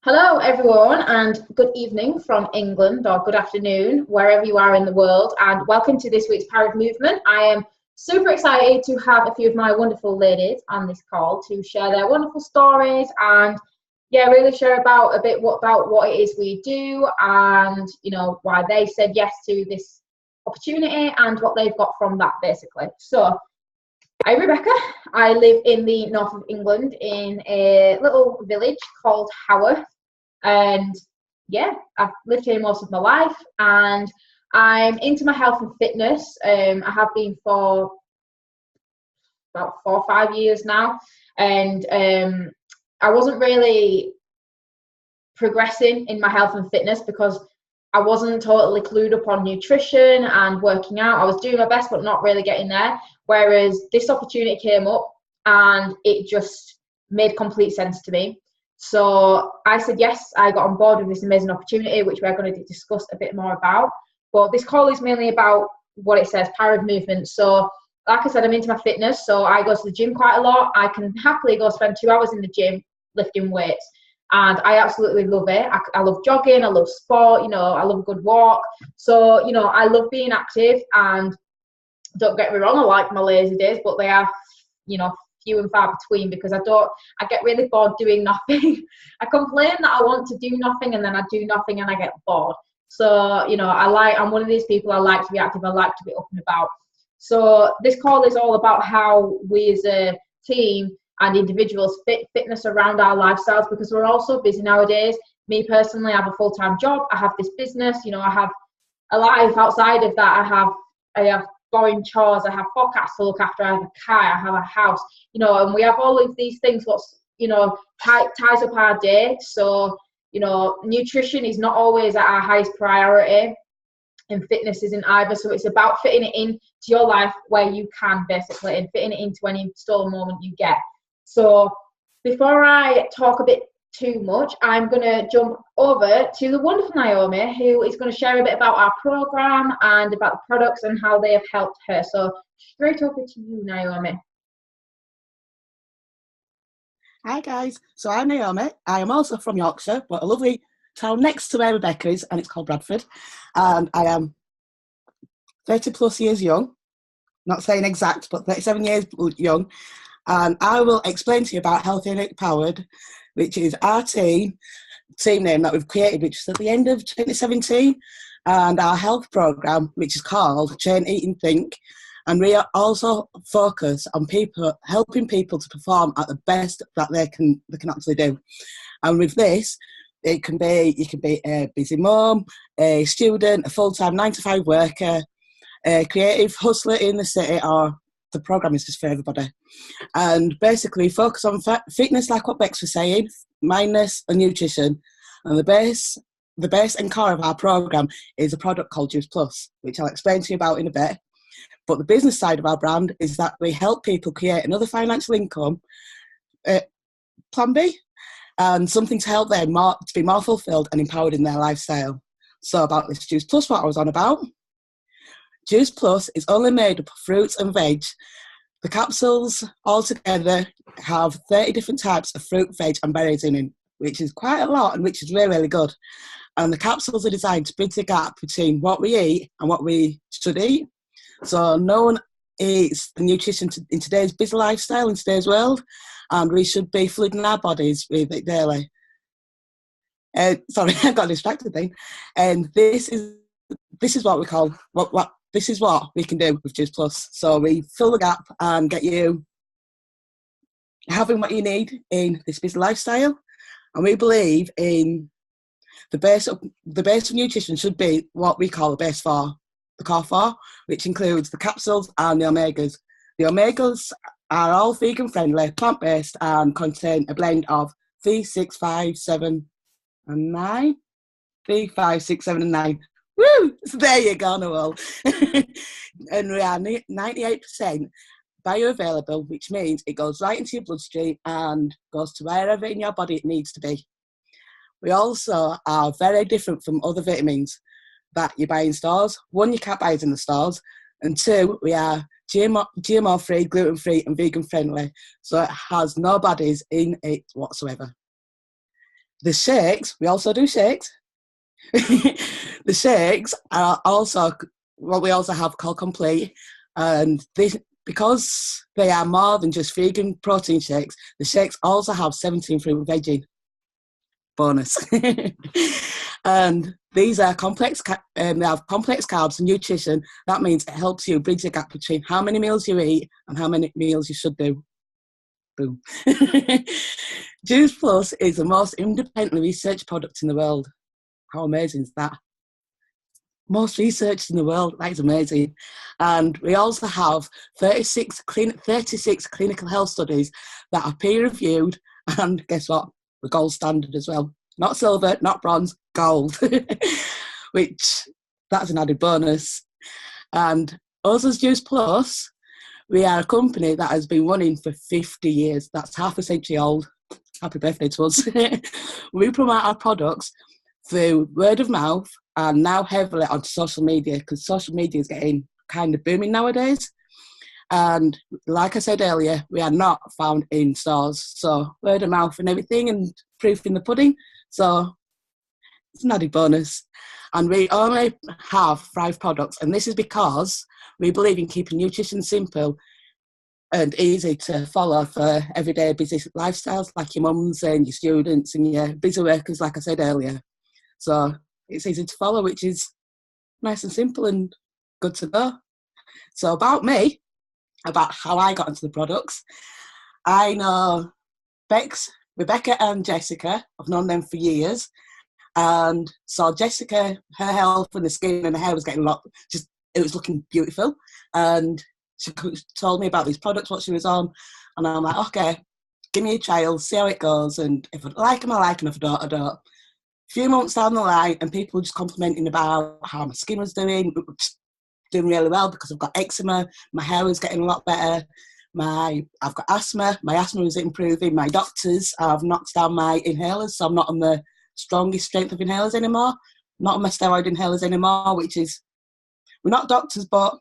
Hello, everyone, and good evening from England, or good afternoon, wherever you are in the world, and welcome to this week's Power of Movement. I am super excited to have a few of my wonderful ladies on this call to share their wonderful stories and, really share about a bit about what it is we do and, why they said yes to this opportunity and what they've got from that, basically. So, I'm Rebecca. I live in the north of England in a little village called Haworth. And I've lived here most of my life and I'm into my health and fitness. I have been for about 4 or 5 years now. And I wasn't really progressing in my health and fitness because I wasn't totally clued up on nutrition and working out. I was doing my best, but not really getting there. Whereas this opportunity came up and it just made complete sense to me. So I said yes, I got on board with this amazing opportunity, which we're going to discuss a bit more about. But this call is mainly about what it says, Power of Movement. So like I said, I'm into my fitness, so I go to the gym quite a lot. I can happily go spend 2 hours in the gym lifting weights. And I absolutely love it. I love jogging, I love sport, I love a good walk. So, I love being active, and don't get me wrong, I like my lazy days, but they are, few and far between because I get really bored doing nothing. I complain that I want to do nothing and then I do nothing and I get bored. So, I'm one of these people, I like to be active, I like to be up and about. So this call is all about how we as a team and individuals fit fitness around our lifestyles, because we're all so busy nowadays. Me personally, I have a full-time job, I have this business, I have a life outside of that. I have boring chores, I have 4 cats to look after, I have a car, I have a house, and we have all of these things ties up our day. So, nutrition is not always at our highest priority, and fitness isn't either. So it's about fitting it into your life where you can, basically, and fitting it into any stolen moment you get. So before I talk a bit too much, I'm going to jump over to the wonderful Naomi, who is going to share a bit about our program and about the products and how they have helped her. So straight over to you, Naomi. Hi guys, so I'm Naomi. I am also from Yorkshire, but a lovely town next to where Rebecca is, and it's called Bradford. And I am 30 plus years young, not saying exact, but 37 years young. And I will explain to you about Healthy and Empowered, which is our team name that we've created, which was at the end of 2017, and our health program, which is called Train, Eat and Think. And we are also focused on helping people to perform at the best that they can actually do. And with this, you can be a busy mom, a student, a full-time 9-to-5 worker, a creative hustler in the city, or the program is just for everybody. And basically focus on fitness, like what Bex was saying, mindness and nutrition. And the base and core of our program is a product called Juice Plus, which I'll explain to you about in a bit. But the business side of our brand is that we help people create another financial income, plan B, and something to help them to be more fulfilled and empowered in their lifestyle. So about this Juice Plus, what I was on about. Juice Plus is only made up of fruits and veg. The capsules altogether have 30 different types of fruit, veg and berries in it, which is quite a lot and which is really, really good. And the capsules are designed to bridge the gap between what we eat and what we should eat. So no one eats the nutrition in today's busy lifestyle, in today's world, and we should be flooding our bodies with it daily. Sorry, I got distracted then. And this is what we call this is what we can do with Juice Plus. So we fill the gap and get you having what you need in this busy lifestyle. And we believe in the base of nutrition should be what we call the core 4, which includes the capsules and the omegas. The omegas are all vegan friendly, plant-based, and contain a blend of 3, 6, 5, 7 and 9. 3, 5, 6, 7 and 9. Woo! So there you go, Noel. And we are 98% bioavailable, which means it goes right into your bloodstream and goes to wherever in your body it needs to be. We also are very different from other vitamins that you buy in stores. 1, you can't buy it in the stores, and 2, we are GMO-free, gluten-free and vegan-friendly, so it has no baddies in it whatsoever. The shakes, we also do shakes. The shakes are also what we also have called Complete, and this because they are more than just vegan protein shakes. The shakes also have 17 fruit veggie bonus, and these are complex. They have complex carbs and nutrition. That means it helps you bridge the gap between how many meals you eat and how many meals you should do. Boom. Juice Plus is the most independently researched product in the world. How amazing is that? Most researched in the world. That is amazing. And we also have 36 clinical health studies that are peer reviewed. And guess what? We're gold standard as well. Not silver, not bronze, gold. Which that's an added bonus. And us as Juice Plus, we are a company that has been running for 50 years. That's half a century old. Happy birthday to us. We promote our products through word of mouth and now heavily on social media, because social media is getting kind of booming nowadays. And like I said earlier, we are not found in stores. So word of mouth and everything, and proof in the pudding. So it's an added bonus. And we only have Thrive products. And this is because we believe in keeping nutrition simple and easy to follow for everyday busy lifestyles like your mums and your students and your busy workers, like I said earlier. So it's easy to follow, which is nice and simple and good to go. So about me, about how I got into the products, I know Rebecca and Jessica. I've known them for years. And so Jessica, her health and the skin and the hair was getting a lot, just, it was looking beautiful. And she told me about these products, what she was on. And I'm like, okay, give me a trial, see how it goes. And if I like them, I like them. If I don't, I don't. A few months down the line, and people were just complimenting about how my skin was doing really well because I've got eczema, my hair was getting a lot better. I've got asthma, my asthma was improving. My doctors have knocked down my inhalers, so I'm not on the strongest strength of inhalers anymore, not on my steroid inhalers anymore, which is, we're not doctors, but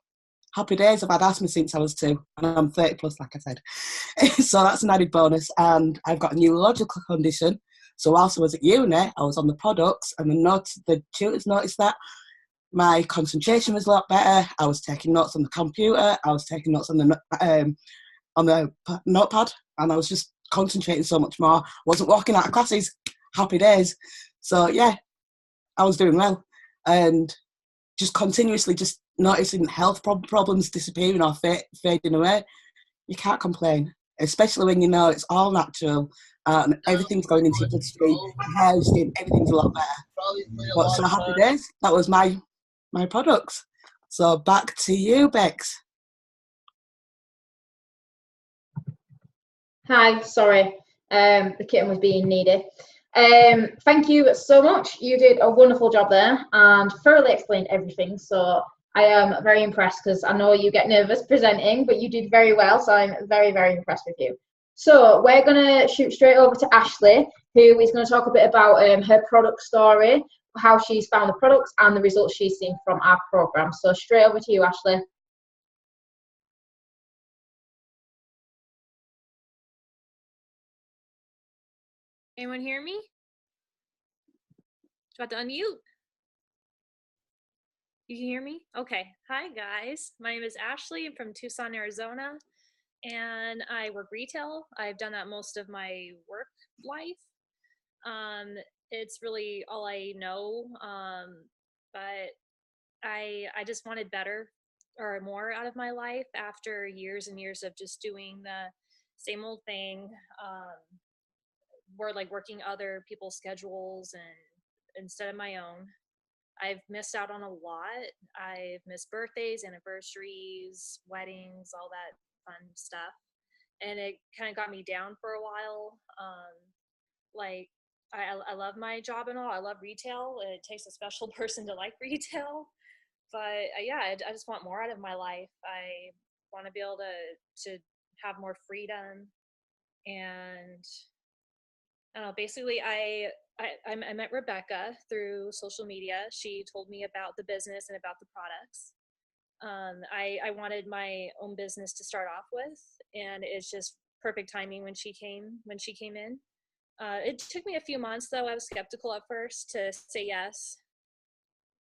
happy days. I've had asthma since I was 2, and I'm 30 plus, like I said. So that's an added bonus. And I've got a neurological condition. So whilst I was at uni, I was on the products, and the tutors noticed that my concentration was a lot better. I was taking notes on the computer. I was taking notes on the notepad, and I was just concentrating so much more. Wasn't walking out of classes. Happy days. So yeah, I was doing well, and just continuously just noticing health problems disappearing or fading away. You can't complain, especially when you know it's all natural and everything's going into your bloodstream, your hair, your skin, everything's a lot better. But so happy days. That was my products. So back to you, Bex. Hi, sorry, the kitten was being needy. Thank you so much. You did a wonderful job there and thoroughly explained everything. So I am very impressed because I know you get nervous presenting, but you did very well. So I'm very, very impressed with you. So we're going to shoot straight over to Ashley, who is going to talk a bit about her product story, how she's found the products and the results she's seen from our program. So straight over to you, Ashley. Anyone hear me? Do I have to unmute? You can hear me? Okay. Hi, guys. My name is Ashley. I'm from Tucson, Arizona, and I work retail. I've done that most of my work life. It's really all I know, but I just wanted better or more out of my life after years and years of just doing the same old thing. We're like working other people's schedules and instead of my own. I've missed out on a lot. I've missed birthdays, anniversaries, weddings, all that fun stuff. And it kind of got me down for a while. Like, I love my job and all. I love retail. It takes a special person to like retail. But yeah, I just want more out of my life. I want to be able to have more freedom. And I don't know, basically, I met Rebecca through social media. She told me about the business and about the products. I wanted my own business to start off with, and it's just perfect timing when she came in. It took me a few months, though. I was skeptical at first to say yes,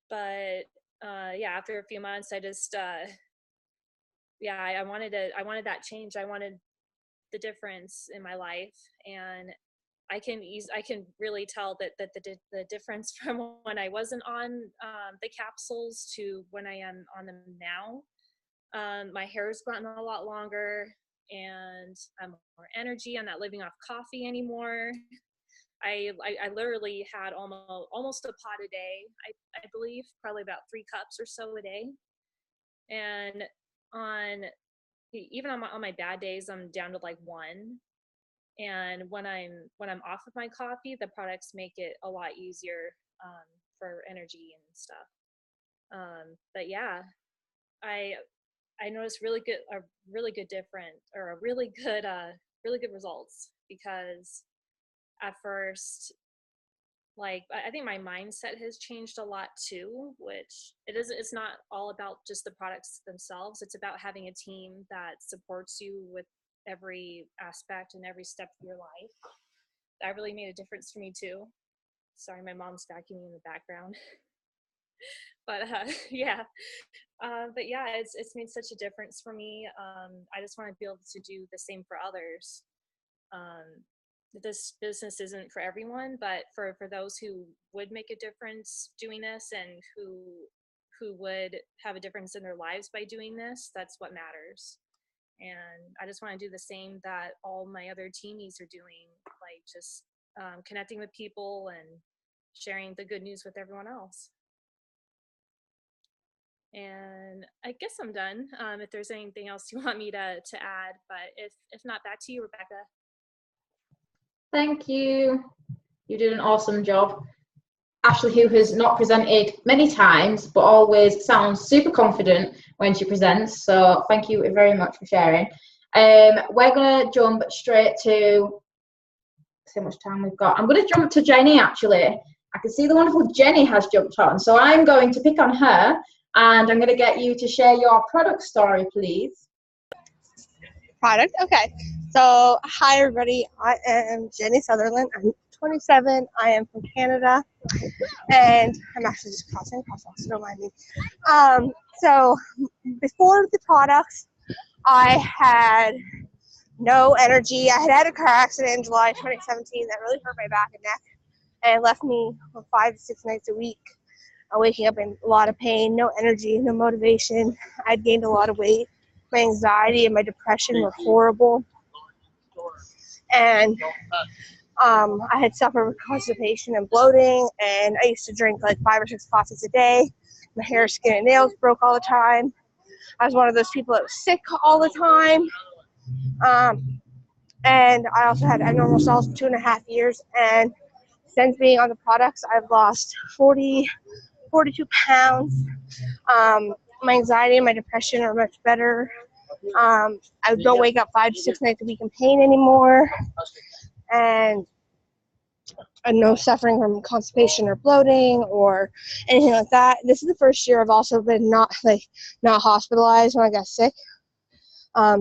but yeah, after a few months, I just yeah, I wanted that change. I wanted the difference in my life, and I can really tell that the difference from when I wasn't on the capsules to when I am on them now. My hair's gotten a lot longer, and I'm more energy. I'm not living off coffee anymore. I literally had almost a pot a day. I believe probably about 3 cups or so a day, and on even on my bad days, I'm down to like 1. And when I'm off of my coffee, the products make it a lot easier for energy and stuff. But yeah, I I noticed a really good different or a really good results, because at first, like, I think my mindset has changed a lot too, which it's not all about just the products themselves. It's about having a team that supports you with every aspect and every step of your life. That really made a difference for me too. Sorry, my mom's vacuuming in the background. But yeah, but yeah, it's made such a difference for me. I just want to be able to do the same for others. Um, this business isn't for everyone, but for those who would make a difference doing this, and who would have a difference in their lives by doing this, that's what matters. And I just want to do the same that all my other teamies are doing, like just connecting with people and sharing the good news with everyone else. And I guess I'm done. If there's anything else you want me to add, but if not, back to you, Rebecca. Thank you. You did an awesome job. Ashley, who has not presented many times, but always sounds super confident when she presents. So thank you very much for sharing. We're going to jump straight to, see how much time we've got. I'm going to jump to Jenny, actually. I can see the wonderful Jenny has jumped on. So I'm going to pick on her, and I'm going to get you to share your product story, please. Product? Okay. So, hi, everybody. I am Jenny Sutherland. I'm 27. I am from Canada. And I'm actually just crossing crosswalks, so don't mind me. So, before the products, I had no energy. I had a car accident in July 2017 that really hurt my back and neck and left me for 5 to 6 nights a week, waking up in a lot of pain, no energy, no motivation. I'd gained a lot of weight. My anxiety and my depression were horrible. And I had suffered with constipation and bloating, and I used to drink like 5 or 6 coffees a day. My hair, skin, and nails broke all the time. I was one of those people that was sick all the time. And I also had abnormal cells for 2.5 years. And since being on the products, I've lost 42 pounds. My anxiety and my depression are much better. I don't wake up 5 to 6 nights a week in pain anymore. And no suffering from constipation or bloating or anything like that. This is the first year I've also been not hospitalized when I got sick.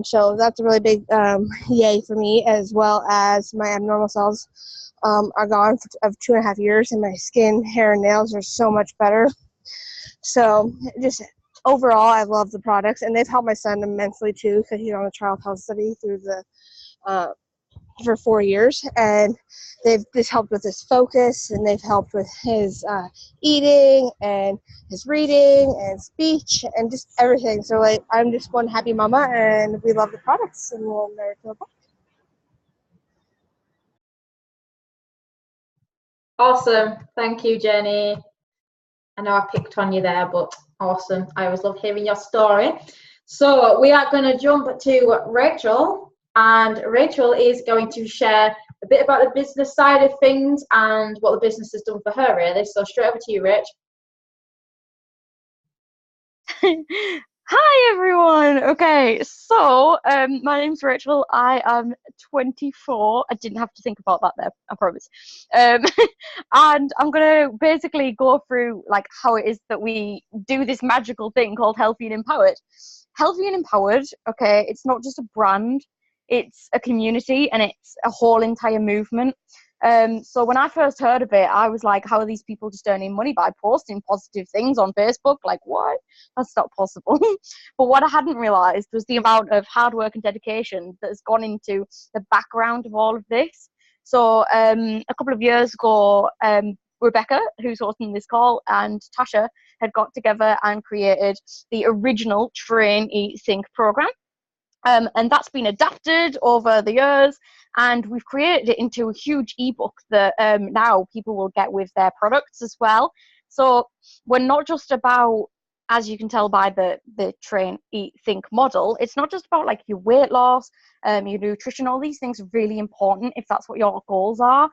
So that's a really big yay for me, as well as my abnormal cells are gone of 2.5 years, and my skin, hair, and nails are so much better. So just overall, I love the products, and they've helped my son immensely too, because he's on a child health study through the for 4 years, and they've just helped with his focus, and they've helped with his eating and his reading and speech and just everything. So like, I'm just one happy mama, and we love the products, and we'll never feel bad. Awesome. Thank you, Jenny. I know I picked on you there, but awesome. I always love hearing your story. So we are going to jump to Rachel, and Rachel is going to share a bit about the business side of things and what the business has done for her, really. So straight over to you, Rach. Hi everyone. Okay, so my name's Rachel. I am 24. I didn't have to think about that there, I promise. And I'm gonna basically go through like how it is that we do this magical thing called Healthy and Empowered. Healthy and Empowered, okay, it's not just a brand, it's a community, and it's a whole entire movement. So when I first heard of it, I was like, how are these people just earning money by posting positive things on Facebook? Like, what? That's not possible. But what I hadn't realized was the amount of hard work and dedication that has gone into the background of all of this. So a couple of years ago, Rebecca, who's hosting this call, and Tasha had got together and created the original Train, Eat, Think program. And that's been adapted over the years, and we've created it into a huge ebook that now people will get with their products as well. So we're not just about, as you can tell by the Train, Eat, Think model, it's not just about like your weight loss, your nutrition. All these things are really important if that's what your goals are,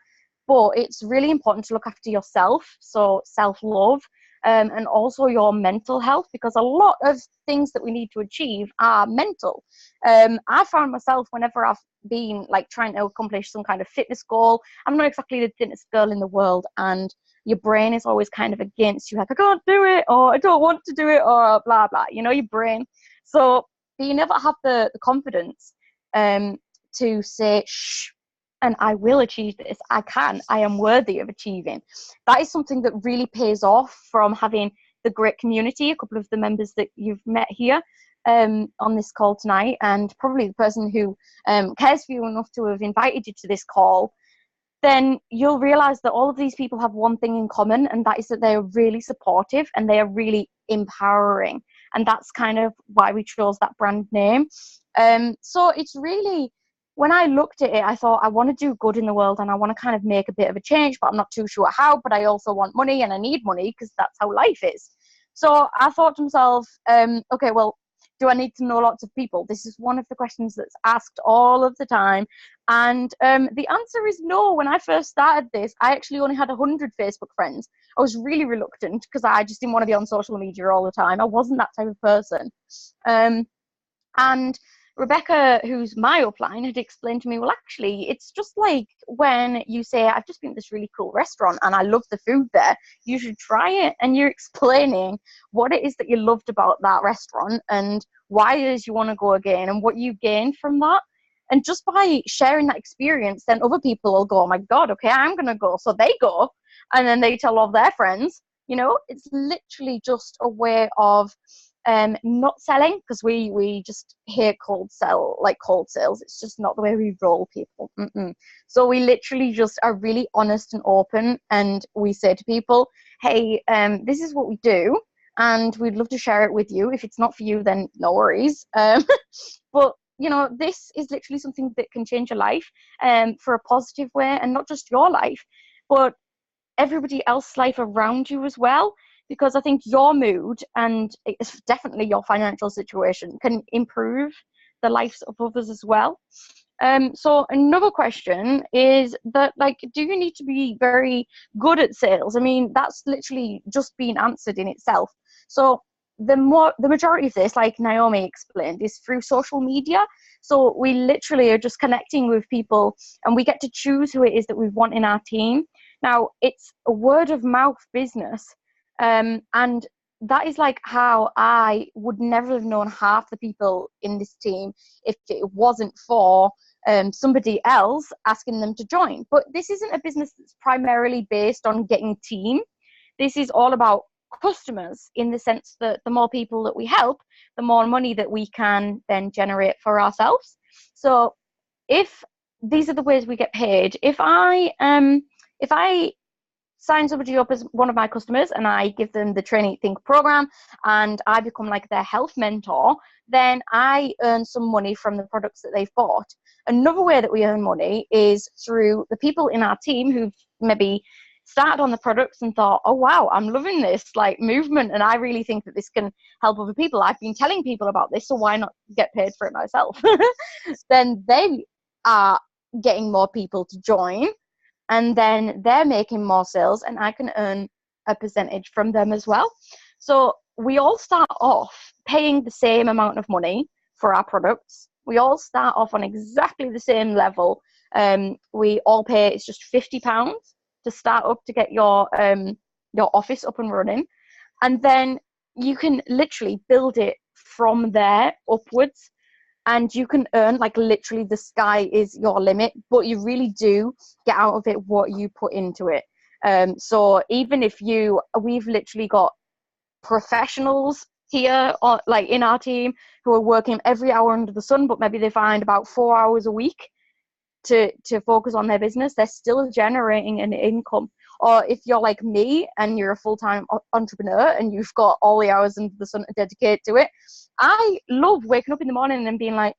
but it's really important to look after yourself, so self-love, and also your mental health, because a lot of things that we need to achieve are mental. I found myself, whenever I've been like trying to accomplish some kind of fitness goal, I'm not exactly the thinnest girl in the world, and your brain is always kind of against you, like, I can't do it, or I don't want to do it, or blah blah, your brain. So being able to have the confidence to say, shh, and I will achieve this, I am worthy of achieving. That is something that really pays off from having the great community, a couple of the members that you've met here on this call tonight, and probably the person who cares for you enough to have invited you to this call. Then you'll realize that all of these people have one thing in common, and that is that they are really supportive and they are really empowering. And that's kind of why we chose that brand name. So it's really, when I looked at it, I thought, I want to do good in the world and I want to kind of make a bit of a change, but I'm not too sure how. But I also want money, and I need money because that's how life is. So I thought to myself, okay, well, do I need to know lots of people? This is one of the questions that's asked all of the time. And the answer is no. When I first started this, I actually only had 100 Facebook friends. I was really reluctant because I just didn't want to be on social media all the time. I wasn't that type of person. And Rebecca, who's my upline, had explained to me, well, actually, it's just like when you say, I've just been to this really cool restaurant and I love the food there, you should try it. And you're explaining what it is that you loved about that restaurant and why it is you want to go again and what you gained from that. And just by sharing that experience, then other people will go, oh my God, okay, I'm going to go. So they go, and then they tell all their friends. It's literally just a way of not selling, because we just hate cold sales. It's just not the way we roll, people. So we literally just are really honest and open, and we say to people, hey, this is what we do, and we'd love to share it with you. If it's not for you, then no worries. But this is literally something that can change your life for a positive way, and not just your life, but everybody else's life around you as well. Because I think your mood and definitely your financial situation can improve the lives of others as well. So another question is that, do you need to be very good at sales? I mean, that's literally just been answered in itself. So the majority of this, like Naomi explained, is through social media. So we literally are just connecting with people, and we get to choose who it is that we want in our team. Now, it's a word of mouth business. And that is how I would never have known half the people in this team if it wasn't for somebody else asking them to join. But this isn't a business that's primarily based on getting team. This is all about customers, in the sense that the more people that we help, the more money that we can then generate for ourselves. So if these are the ways we get paid, if I sign somebody up as one of my customers and I give them the Train, Eat, Think program and I become their health mentor, then I earn some money from the products that they've bought. Another way that we earn money is through the people in our team who've maybe started on the products and thought, oh wow, I'm loving this movement, and I really think that this can help other people. I've been telling people about this, so why not get paid for it myself? Then they are getting more people to join, and then they're making more sales, and I can earn a percentage from them as well. So we all start off paying the same amount of money for our products. We all start off on exactly the same level. We all pay, it's just £50 to start up to get your office up and running. And then you can literally build it from there upwards. and you can earn, like, literally the sky is your limit, but you really do get out of it what you put into it. So even if we've literally got professionals here, or like in our team, who are working every hour under the sun, but maybe they find about 4 hours a week to focus on their business. They're still generating an income. Or if you're like me and you're a full-time entrepreneur and you've got all the hours under the sun to dedicate to it, I love waking up in the morning and being like,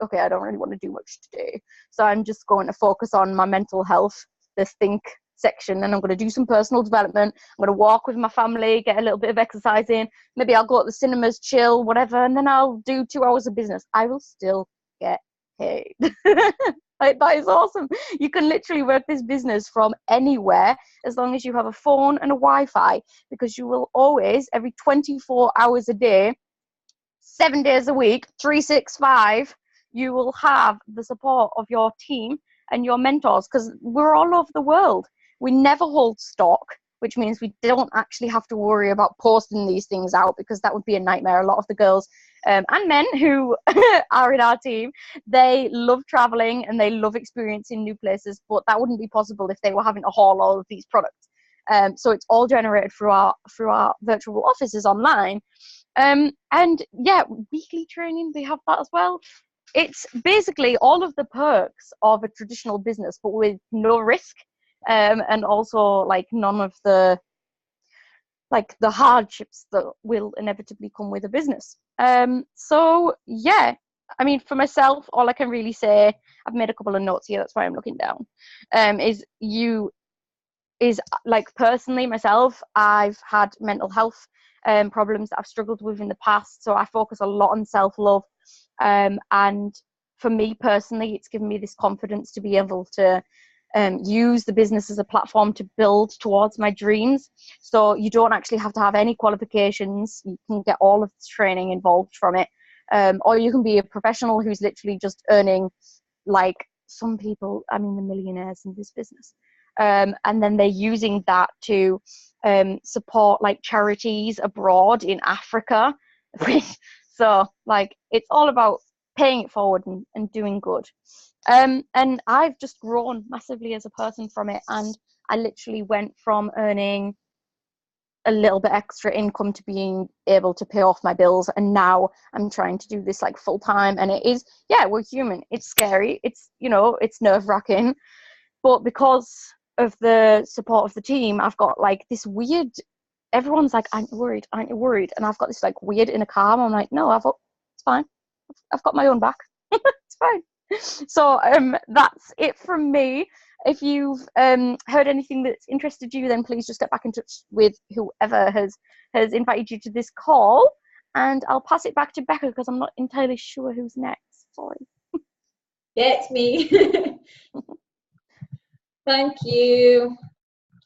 okay, I don't really want to do much today, so I'm just going to focus on my mental health, this think section, and I'm going to do some personal development. I'm going to walk with my family, get a little bit of exercise in, maybe I'll go to the cinemas, chill, whatever, and then I'll do 2 hours of business. I will still get paid. Like, that is awesome. You can literally work this business from anywhere as long as you have a phone and a Wi-Fi, because you will always, every 24 hours a day, 7 days a week, 365, you will have the support of your team and your mentors, because we're all over the world. We never hold stock, which means we don't actually have to worry about posting these things out, because that would be a nightmare. A lot of the girls and men who are in our team, they love traveling and they love experiencing new places, but that wouldn't be possible if they were having to haul all of these products. So it's all generated through our virtual offices online. And yeah, weekly training, they have that as well. It's basically all of the perks of a traditional business, but with no risk, and also like none of the hardships that will inevitably come with a business. So yeah, I mean, for myself, all I can really say, I've made a couple of notes here, that's why I'm looking down, is like, personally myself, I've had mental health problems that I've struggled with in the past, so I focus a lot on self-love, and for me personally, it's given me this confidence to be able to use the business as a platform to build towards my dreams. So you don't actually have to have any qualifications. You can get all of the training involved from it, or you can be a professional who's literally just earning, like some people, I mean, the millionaires in this business, and then they're using that to support like charities abroad in Africa. So like, it's all about paying it forward and doing good. And I've just grown massively as a person from it, and I literally went from earning a little bit extra income to being able to pay off my bills, and now I'm trying to do this like full time. And it is, yeah, we're human, it's scary, it's, you know, it's nerve-wracking, but because of the support of the team, I've got like this weird, everyone's like, aren't you worried, and I've got this like weird inner calm. I'm like, no, it's fine, I've got my own back. It's fine. So that's it from me. If you've heard anything that's interested you, then please just get back in touch with whoever has invited you to this call, and I'll pass it back to Becca, because I'm not entirely sure who's next. Sorry. Yeah, it's me. Thank you.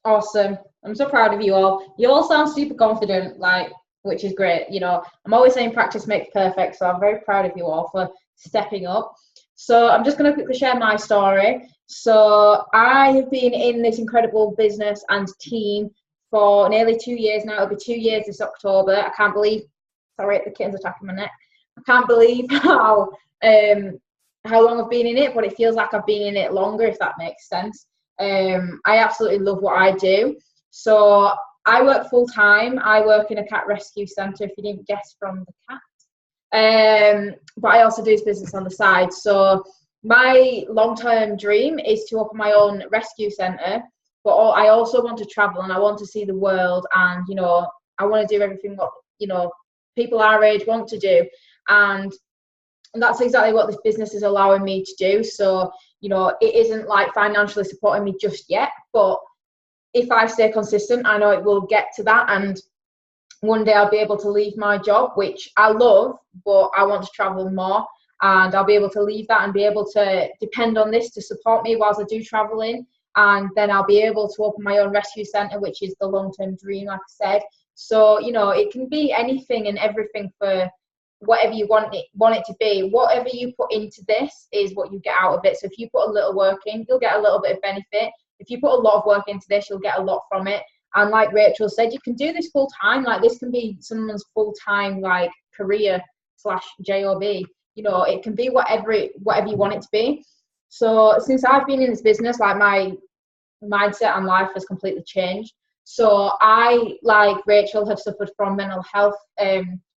Awesome. I'm so proud of you all. You all sound super confident, like, which is great. You know, I'm always saying practice makes perfect, so I'm very proud of you all for stepping up. So I'm just going to quickly share my story. So I have been in this incredible business and team for nearly 2 years now. It'll be 2 years this October. I can't believe, sorry, the kitten's attacking my neck. I can't believe how long I've been in it, but it feels like I've been in it longer, if that makes sense. I absolutely love what I do. So I work full time. I work in a cat rescue centre, if you didn't guess from the cat. But I also do this business on the side. So my long-term dream is to open my own rescue centre, but I also want to travel, and I want to see the world, and you know, I want to do everything what, you know, people our age want to do, and that's exactly what this business is allowing me to do. So you know, it isn't like financially supporting me just yet, but if I stay consistent, I know it will get to that, and one day I'll be able to leave my job, which I love, but I want to travel more, and I'll be able to leave that and be able to depend on this to support me whilst I do traveling, and then I'll be able to open my own rescue centre, which is the long-term dream, like I said. So, you know, it can be anything and everything for whatever you want it to be. Whatever you put into this is what you get out of it. So if you put a little work in, you'll get a little bit of benefit. If you put a lot of work into this, you'll get a lot from it. And like Rachel said, you can do this full time. Like, this can be someone's full time like career /job. you know, it can be whatever you want it to be. So since I've been in this business, like my mindset and life has completely changed. So I, like Rachel, have suffered from mental health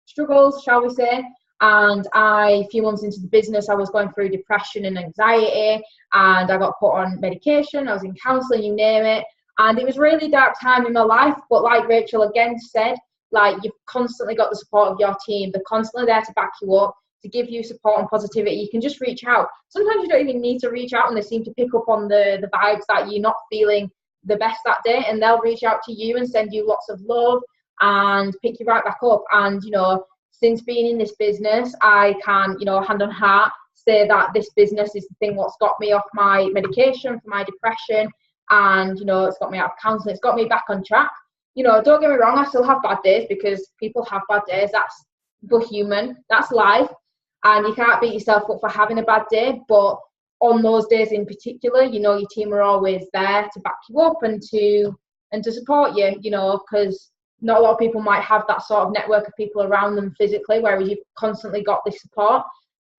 struggles, shall we say. And a few months into the business, I was going through depression and anxiety, and I got put on medication. I was in counselling, you name it. And it was a really dark time in my life. But like Rachel again said, like, you've constantly got the support of your team. They're constantly there to back you up, to give you support and positivity. You can just reach out. Sometimes you don't even need to reach out, and they seem to pick up on the vibes that you're not feeling the best that day, and they'll reach out to you and send you lots of love and pick you right back up. And, you know, since being in this business, I can, you know, hand on heart, say that this business is the thing what's got me off my medication for my depression, and, you know, it's got me out of counselling, it's got me back on track. You know, don't get me wrong, I still have bad days, because people have bad days. We're human, that's life, and you can't beat yourself up for having a bad day. But on those days in particular, you know, your team are always there to back you up and to support you, you know, because not a lot of people might have that sort of network of people around them physically, whereas you've constantly got this support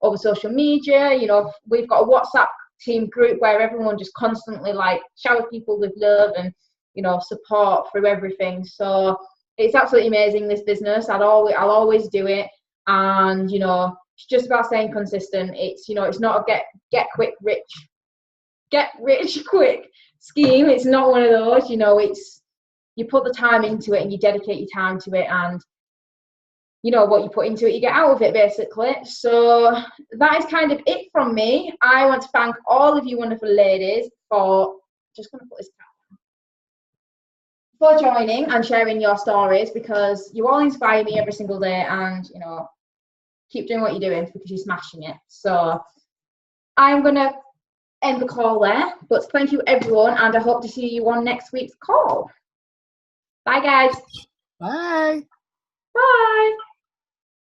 over social media. You know, we've got a WhatsApp team group where everyone just constantly like shower people with love and, you know, support through everything. So it's absolutely amazing, this business. I'll always do it. And, you know, it's just about staying consistent. It's, you know, it's not a get rich quick scheme. It's not one of those, you know. It's, you put the time into it and you dedicate your time to it, and, you know, what you put into it, you get out of it, basically. So that is kind of it from me. I want to thank all of you wonderful ladies for, just going to put this down, for joining and sharing your stories, because you all inspire me every single day. And, you know, keep doing what you're doing, because you're smashing it. So I'm going to end the call there, but thank you everyone, and I hope to see you on next week's call. Bye guys. Bye.